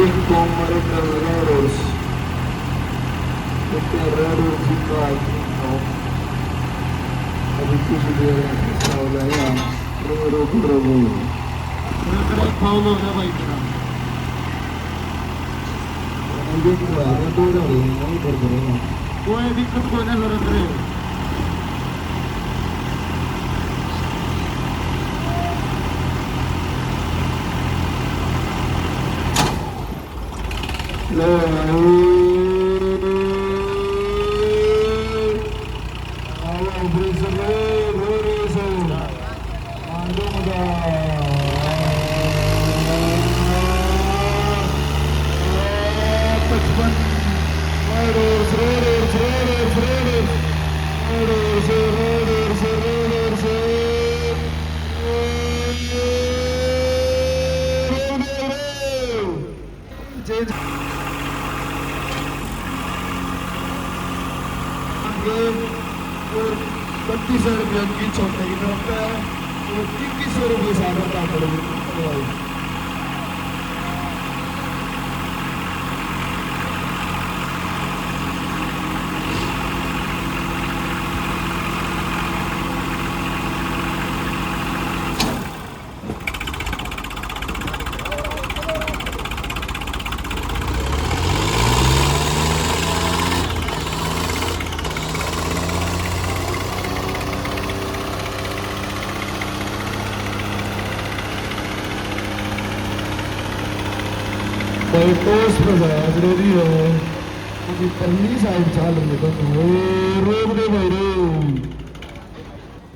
Raiders. Perché Raiders si fa abitudine saula ya rogo Paulo ya vai kira ये क्या है तो जा रही है नहीं कर रहे हैं कोई दिक्कत कोई नहीं जरूरत नहीं ले ₹25 की छोटे की तरफ है और ₹21 सागर का पड़ेगा भाई टोस पर जरूरी है क्योंकि पहली साइड चाल रही है तो रोक दे भाई रे